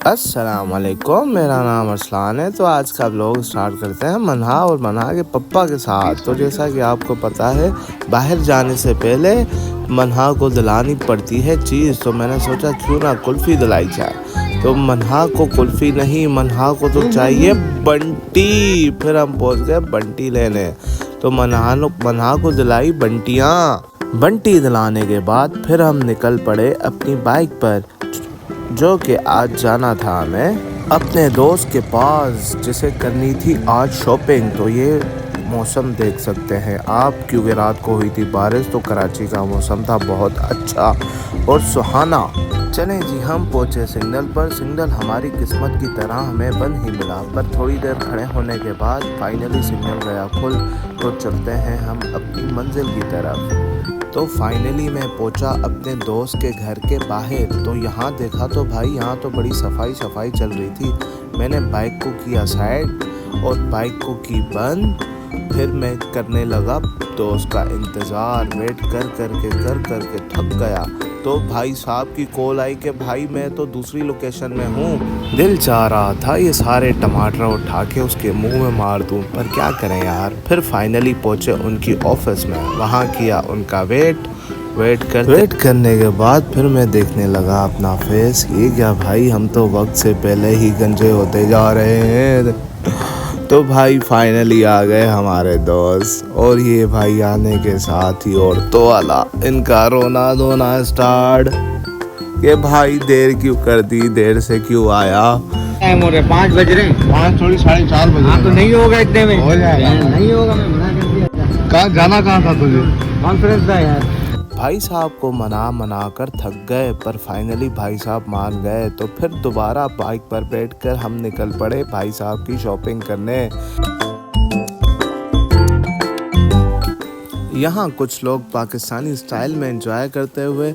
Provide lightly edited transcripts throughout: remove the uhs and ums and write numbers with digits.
अस्सलामुअलैकुम, मेरा नाम अरसलान है। तो आज का व्लॉग स्टार्ट करते हैं मन्हा और मन्हा के पप्पा के साथ। तो जैसा कि आपको पता है, बाहर जाने से पहले मन्हा को दिलानी पड़ती है चीज़। तो मैंने सोचा क्यों ना कुल्फ़ी दिलाई जाए। तो मन्हा को कुल्फ़ी नहीं, मन्हा को तो चाहिए बंटी। फिर हम पहुंच गए बंटी लेने। तो मन्हा को दिलाई बंटी दिलाने के बाद फिर हम निकल पड़े अपनी बाइक पर, जो कि आज जाना था हमें अपने दोस्त के पास, जिसे करनी थी आज शॉपिंग। तो ये मौसम देख सकते हैं आप, क्योंकि रात को हुई थी बारिश। तो कराची का मौसम था बहुत अच्छा और सुहाना। चलें जी, हम पहुंचे सिग्नल पर। सिग्नल हमारी किस्मत की तरह हमें बंद ही मिला, पर थोड़ी देर खड़े होने के बाद फाइनली सिग्नल गया खुल। तो चलते हैं हम अपनी मंजिल की तरफ। तो फाइनली मैं पहुंचा अपने दोस्त के घर के बाहर। तो यहाँ देखा तो भाई, यहाँ तो बड़ी सफाई चल रही थी। मैंने बाइक को किया साइड और बाइक को की बंद। फिर मैं करने लगा दोस्त का इंतज़ार। वेट कर करके थक गया। तो भाई साहब की कॉल आई कि भाई मैं तो दूसरी लोकेशन में हूँ। दिल चाह रहा था ये सारे टमाटर उठा के उसके मुंह में मार दूँ, पर क्या करें यार। फिर फाइनली पहुँचे उनकी ऑफिस में। वहाँ किया उनका वेट करने के बाद फिर मैं देखने लगा अपना फेस। ये क्या भाई, हम तो वक्त से पहले ही गंजे होते जा रहे हैं। तो भाई फाइनली आ गए हमारे दोस्त, और ये भाई आने के साथ ही औरतों वाला इनका रोना धोना स्टार्ट। ये भाई देर क्यों कर दी, देर से क्यों आया। टाइम हो रहे 5 बज रहे हैं। 5 थोड़ी 4:30 बजे। हाँ तो नहीं होगा इतने में, हो जाएगा। नहीं होगा, मैं मना कर दिया। कहाँ जाना, कहाँ था तुझे? कॉन्फ्रेंस था यार। भाई साहब को मना कर थक गए, पर फाइनली भाई साहब मान गए। तो फिर दोबारा बाइक पर बैठकर हम निकल पड़े भाई साहब की शॉपिंग करने। यहाँ कुछ लोग पाकिस्तानी स्टाइल में एंजॉय करते हुए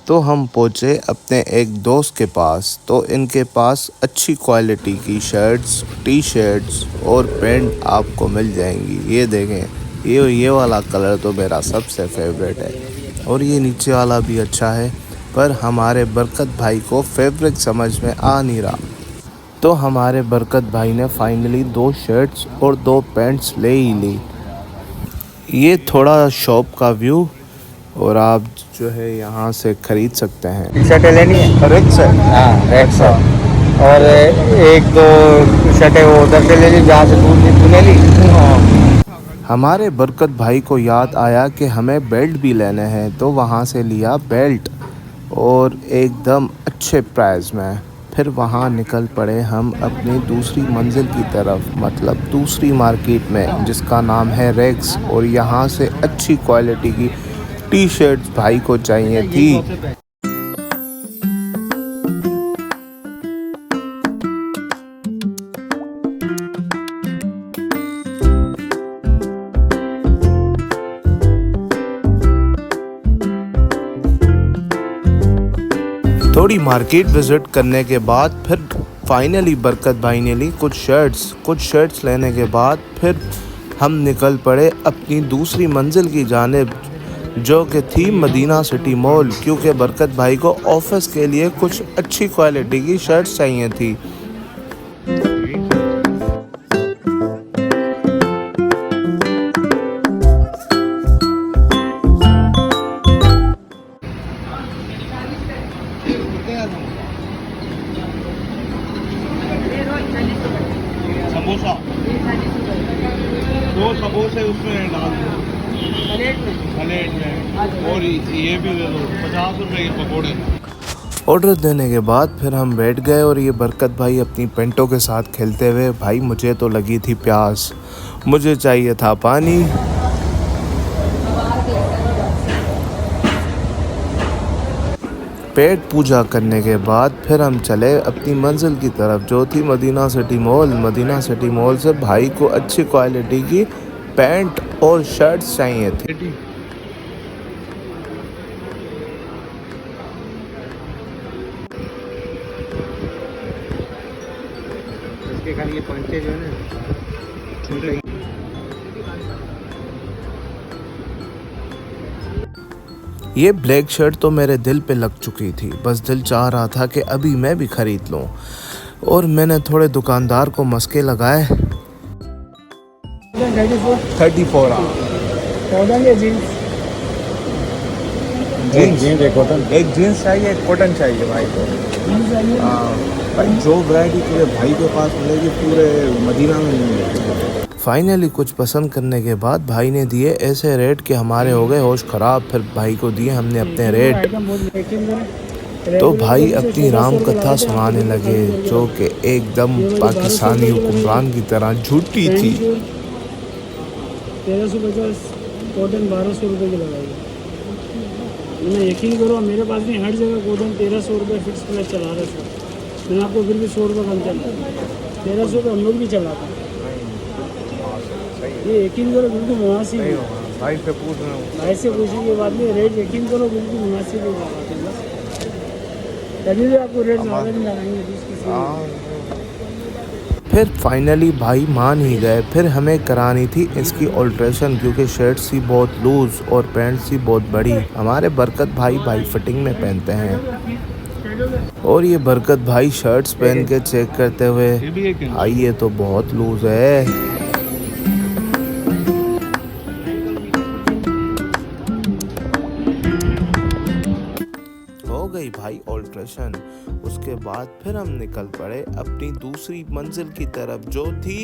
तो हम पहुँचे अपने एक दोस्त के पास। तो इनके पास अच्छी क्वालिटी की शर्ट्स, टी शर्ट्स और पैंट आपको मिल जाएंगी। ये देखें, ये वाला कलर तो मेरा सबसे फेवरेट है, और ये नीचे वाला भी अच्छा है। पर हमारे बरकत भाई को फैब्रिक समझ में आ नहीं रहा। तो हमारे बरकत भाई ने फाइनली 2 शर्ट्स और 2 पैंट्स ले ही ली। ये थोड़ा शॉप का व्यू, और आप जो है यहाँ से ख़रीद सकते हैं। टी शर्टें लेनी है, रेड से हाँ रेड से, और 1-2 शर्टें वो उधर से ले ली जहाँ से तूने ली। हमारे बरकत भाई को याद आया कि हमें बेल्ट भी लेने हैं। तो वहाँ से लिया बेल्ट, और एकदम अच्छे प्राइस में। फिर वहाँ निकल पड़े हम अपनी दूसरी मंजिल की तरफ, मतलब दूसरी मार्केट में, जिसका नाम है रेक्स। और यहाँ से अच्छी क्वालिटी की टी शर्ट्स भाई को चाहिए थी। थोड़ी मार्केट विज़िट करने के बाद फिर फाइनली बरकत भाई ने ली कुछ शर्ट्स लेने के बाद फिर हम निकल पड़े अपनी दूसरी मंजिल की जानिब, जो कि थी मदीना सिटी मॉल, क्योंकि बरकत भाई को ऑफिस के लिए कुछ अच्छी क्वालिटी की शर्ट्स चाहिए थी। समोसा 2 समोसे उसमें डाल दो प्लेट में, और ये भी दे दो 50 रुपए के पकौड़े। ऑर्डर देने के बाद फिर हम बैठ गए, और ये बरकत भाई अपनी पेंटों के साथ खेलते हुए। भाई मुझे तो लगी थी प्यास, मुझे चाहिए था पानी। पेट पूजा करने के बाद फिर हम चले अपनी मंजिल की तरफ, जो थी मदीना सिटी मॉल से भाई को अच्छी क्वालिटी की पैंट और शर्ट्स चाहिए थी। इसके खाली ये पंचे जो है ना छोटे। ये ब्लैक शर्ट तो मेरे दिल पे लग चुकी थी, बस दिल चाह रहा था कि अभी मैं भी खरीद लूं। और मैंने थोड़े दुकानदार को मस्के लगाए। 34 जीन्स एक कॉटन। एक जीन्स चाहिए, एक कॉटन चाहिए भाई को। भाई जो वैरायटी पूरे भाई के पास मिलेगी पूरे मदीना में नहीं मिलेगी। फाइनली कुछ पसंद करने के बाद भाई ने दिए ऐसे रेट कि हमारे हो गए होश खराब। फिर भाई को दिए हमने अपने रेट। तो भाई अपनी राम कथा सुनाने लगे जो कि एकदम पाकिस्तानी हुक्मरान की तरह झूठी थी। 1350 कॉटन 1200 रुपये की लगाई। मैंने यकीन करो मेरे पास भी हर जगह कॉटन 1300 रुपये फिक्स प्राइस चला रहे थे। मैंने आपको फिर भी 100 रुपये कम चला, 1300 रुपये हम लोग भी चलाते हैं। ये यकीन करो बिल्कुल मुनासिब है। भाई से पूछ रहा हूँ, भाई से पूछने के बाद में रेट यकीन करो बिल्कुल मुनासिब है लगाते हैं। बस तभी भी आपको रेट ज़्यादा नहीं लगाएंगे किसी। फिर फाइनली भाई मान ही गए। फिर हमें करानी थी इसकी ऑल्ट्रेशन क्योंकि शर्ट सी बहुत लूज़ और पैंट सी बहुत बड़ी। हमारे बरकत भाई फिटिंग में पहनते हैं। और ये बरकत भाई शर्ट्स पहन के चेक करते हुए, भाई ये तो बहुत लूज़ है। हो गई भाई ऑल्ट्रेशन। उसके बाद फिर हम निकल पड़े अपनी दूसरी मंजिल की तरफ जो थी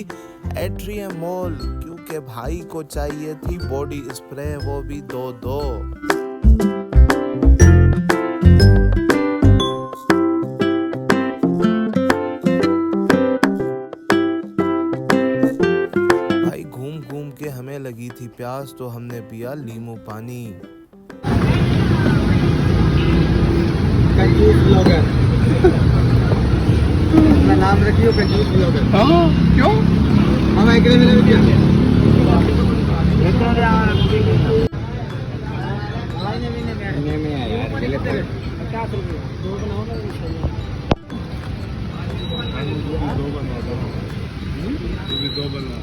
एट्रियम मॉल, क्योंकि भाई को चाहिए थी बॉडी स्प्रे, वो भी 2-2। भाई घूम घूम के हमें लगी थी प्यास तो हमने पिया नींबू पानी। कंजूस ब्लॉगर अपना नाम रखियो, कंजूस ब्लॉगर। हाँ क्यों? हम एक मिले में क्या में आया यार गले पर 50 रुपये 2 बनाओ ना। दो बनवा।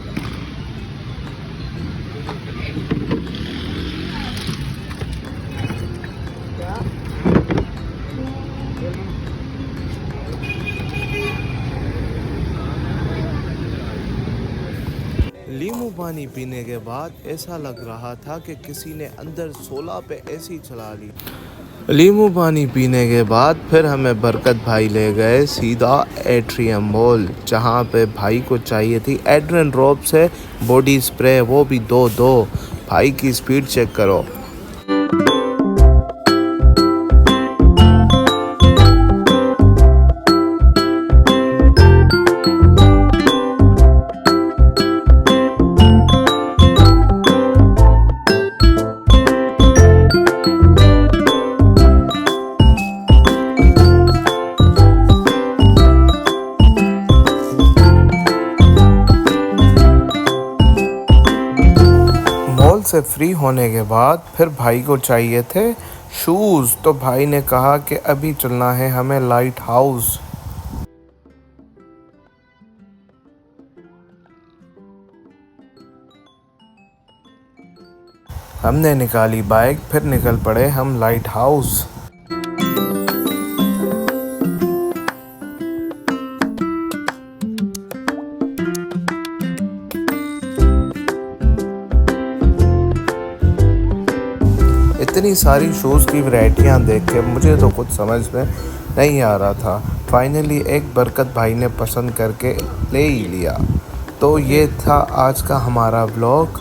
नींबू पानी पीने के बाद ऐसा लग रहा था कि किसी ने अंदर 16 पे एसी चला ली। नींबू पानी पीने के बाद फिर हमें बरकत भाई ले गए सीधा एट्रियम मॉल, जहाँ पे भाई को चाहिए थी एड्रिन रोब से बॉडी स्प्रे, वो भी 2-2। भाई की स्पीड चेक करो। से फ्री होने के बाद फिर भाई को चाहिए थे शूज़, तो भाई ने कहा कि अभी चलना है हमें लाइट हाउस। हमने निकाली बाइक, फिर निकल पड़े हम लाइट हाउस। इतनी सारी शूज़ की वैरायटियाँ देख के मुझे तो कुछ समझ में नहीं आ रहा था। फाइनली एक बरकत भाई ने पसंद करके ले ही लिया। तो ये था आज का हमारा व्लॉग।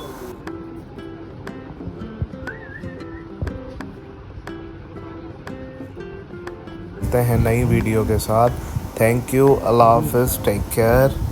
मिलते हैं नई वीडियो के साथ। थैंक यू, अल्लाह हाफ़िज़, टेक केयर।